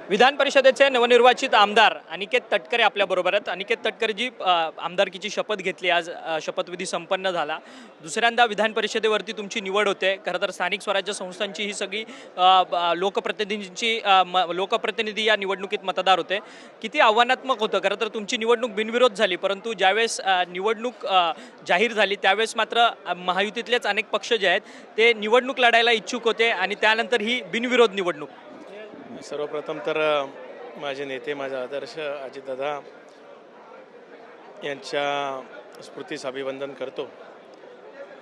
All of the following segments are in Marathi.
विधान परिषदेचे नवनिर्वाचित आमदार अनिकेत तटकरे आपल्याबरोबर आहेत। अनिकेत तटकरेजी आमदारकीची शपथ घेतली आज, शपथविधी संपन्न झाला। दुसऱ्यांदा विधान परिषदेवरती तुमची निवड होते। खरं तर स्थानिक स्वराज्य संस्थांची ही सगळी लोकप्रतिनिधी या निवडणुकीत मतदार होते। किती आव्हानात्मक होतं खरं तर, तुमची निवडणूक बिनविरोध झाली, परंतु ज्यावेळेस निवडणूक जाहीर झाली त्यावेळेस मात्र महायुतीतलेच अनेक पक्ष जे आहेत ते निवडणूक लढायला इच्छुक होते आणि त्यानंतर ही बिनविरोध निवडणूक। सर्वप्रथम तर माझे नेते, माझा आदर्श अजितदादा यांच्या स्मृतीस अभिवंदन करतो।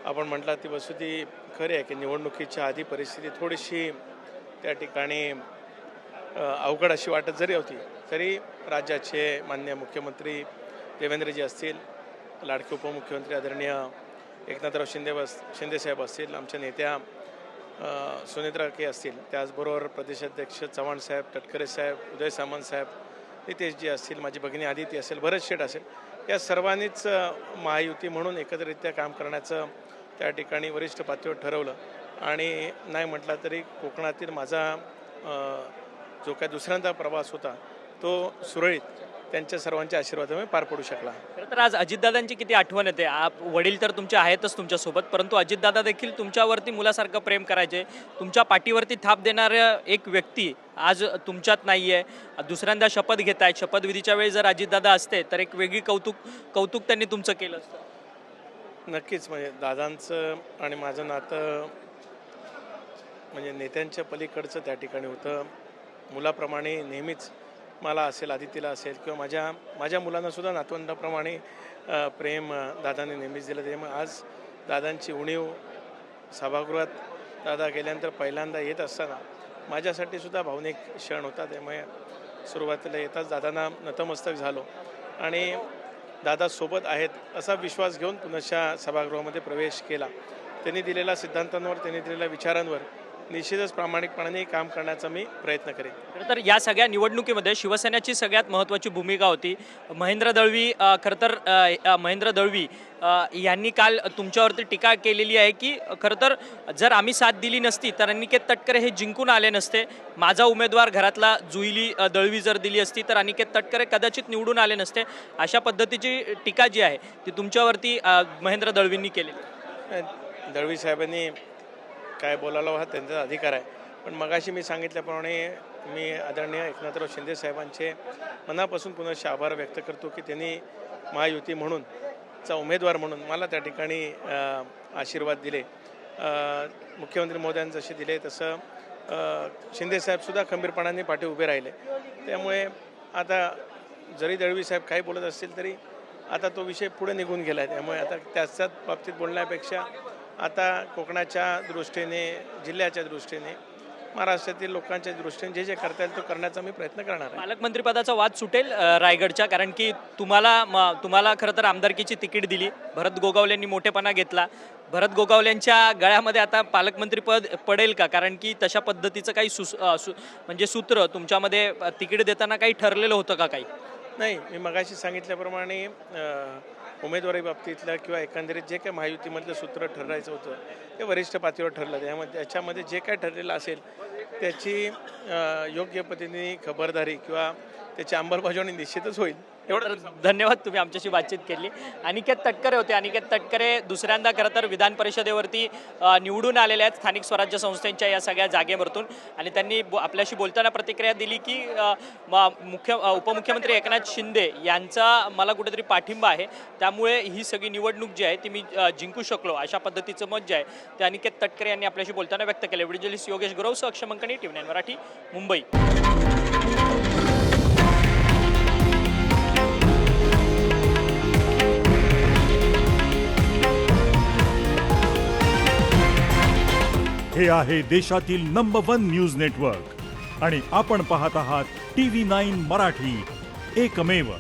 आपण म्हटलं ती वस्तुस्थिती खरी आहे की निवडणुकीच्या आधी परिस्थिती थोडीशी त्या ठिकाणी अवघड अशी वाटत जरी होती, तरी राज्याचे माननीय मुख्यमंत्री देवेंद्रजी असतील, लाडके उपमुख्यमंत्री आदरणीय एकनाथराव शिंदेसाहेब असतील, आमच्या नेत्या सुनेत्रा के असतील, त्याचबरोबर प्रदेशाध्यक्ष चव्हाण साहेब, तटकरे साहेब, उदय सामंत साहेब, नितेशजी असतील, माझी भगिनी आदिती असेल, भरत शेठ असेल, या सर्वांनीच महायुती म्हणून एकत्रित्या काम करण्याचं त्या ठिकाणी वरिष्ठ पातळीवर ठरवलं। आणि नाही म्हटलं तरी कोकणातील माझा जो काय दुसऱ्यांदा प्रवास होता तो सुरळीत त्यांच्या सर्वांच्या आशीर्वादामुळे पार पडू शकला। खरं तर आज अजितदादांची किती आठवण येते। वडील तर तुमचे आहेतच तुमच्यासोबत, परंतु अजितदादा देखील तुमच्यावरती मुलासारखं प्रेम करायचे। तुमच्या पाठीवरती थाप देणारं एक व्यक्ती आज तुमच्यात नाही आहे। दुसऱ्यांदा शपथ घेत आहेत। शपथविधीच्या वेळी जर अजितदादा असते तर एक वेगळी कौतुक त्यांनी तुमचं केलं असतं। नक्कीच, म्हणजे दादांचं आणि माझं नातं म्हणजे नेत्यांच्या पलीकडचं त्या ठिकाणी होतं। मुलाप्रमाणे नेहमीच मला असेल, आदितीला असेल किंवा माझ्या मुलांनासुद्धा नातवंडाप्रमाणे प्रेम दादांनी नेहमीच दिलं। त्यामुळे आज दादांची उणीव सभागृहात दादा गेल्यानंतर पहिल्यांदा येत असताना माझ्यासाठी सुद्धा भावनिक क्षण होता। त्यामुळे सुरुवातीला येताच दादांना नतमस्तक झालो आणि दादा सोबत आहेत असा विश्वास घेऊन पुनश्च सभागृहामध्ये प्रवेश केला। त्यांनी दिलेल्या सिद्धांतांवर, त्यांनी दिलेल्या विचारांवर निश्चितच प्रामाणिकपणाने काम करण्याचा मी प्रयत्न करेन। खरं तर या सगळ्या निवडणुकीमध्ये शिवसेनेची सगळ्यात महत्त्वाची भूमिका होती। महेंद्र दळवी यांनी काल तुमच्यावरती टीका केलेली आहे की खरं तर जर आम्ही साथ दिली नसती तर अनिकेत तटकरे हे जिंकून आले नसते। माझा उमेदवार घरातला जुईली दळवी जर दिली असती तर अनिकेत तटकरे कदाचित निवडून आले नसते। अशा पद्धतीची टीका जी आहे ती तुमच्यावरती महेंद्र दळवींनी केली। दळवी साहेबांनी काय बोलायला हा त्यांचा अधिकार आहे, पण मगाशी मी सांगितल्याप्रमाणे मी आदरणीय एकनाथराव शिंदे साहेबांचे मनापासून पुनश्च आभार व्यक्त करतो की त्यांनी महायुती म्हणून उमेदवार म्हणून मला त्या ठिकाणी आशीर्वाद दिले। मुख्यमंत्री महोदयांनी जसे दिले तसं शिंदेसाहेबसुद्धा खंबीरपणाने पाठी उभे राहिले। त्यामुळे आता जरी दळवी साहेब काही बोलत असतील तरी आता तो विषय पुढे निघून गेला आहे। त्यामुळे आता त्याच बाबतीत बोलण्यापेक्षा आता कोकणाच्या दृष्टीने, जिल्ह्याच्या दृष्टीने, महाराष्ट्रातील लोकांच्या दृष्टीने जे करता येईल तो करण्याचा मी प्रयत्न करणार आहे। पालकमंत्रीपदाचा वाद सुटेल रायगडच्या, कारण की तुम्हाला खरं तर आमदारकीची तिकीट दिली। भरत गोगावलेंनी मोठेपणा घेतला। भरत गोगावलेंच्या गळ्यामध्ये आता पालकमंत्रीपद पडेल का? कारण की तशा पद्धतीचं काही म्हणजे सूत्र तुमच्यामध्ये तिकीट देताना काही ठरलेलं होतं का? काही नाही, मी मगाशी सांगितल्याप्रमाणे उमेदवारी बाबतीतलं किंवा एकंदरीत जे काही महायुतीमधलं सूत्र ठरवायचं होतं ते वरिष्ठ पातळीवर ठरलं। त्याच्यामध्ये जे काय ठरलेलं असेल त्याची योग्य पद्धतीने खबरदारी किंवा त्याची अंमलबजावणी निश्चितच होईल। एवढं धन्यवाद, तुम्ही आमच्याशी बातचीत केली। अनिकेत तटकरे होते। अनिकेत तटकरे दुसऱ्यांदा खरं तर विधान परिषदेवरती निवडून आलेले आहेत स्थानिक स्वराज्य संस्थांच्या या सगळ्या जागेवरतून, आणि त्यांनी आपल्याशी बोलताना प्रतिक्रिया दिली की उपमुख्यमंत्री एकनाथ शिंदे यांचा मला कुठेतरी पाठिंबा आहे, त्यामुळे ही सगळी निवडणूक जी आहे ती मी जिंकू शकलो, अशा पद्धतीचं मत जे आहे ते अनिकेत तटकरे यांनी आपल्याशी बोलताना व्यक्त केलं। व्हिडिओ जर्नलिस्ट योगेश गुरव, अक्षय मंकणी, TV9 मराठी, मुंबई। हे आहे देशातील नंबर 1 न्यूज नेटवर्क आणि आपण पाहत आहात TV9 मराठी, एकमेव।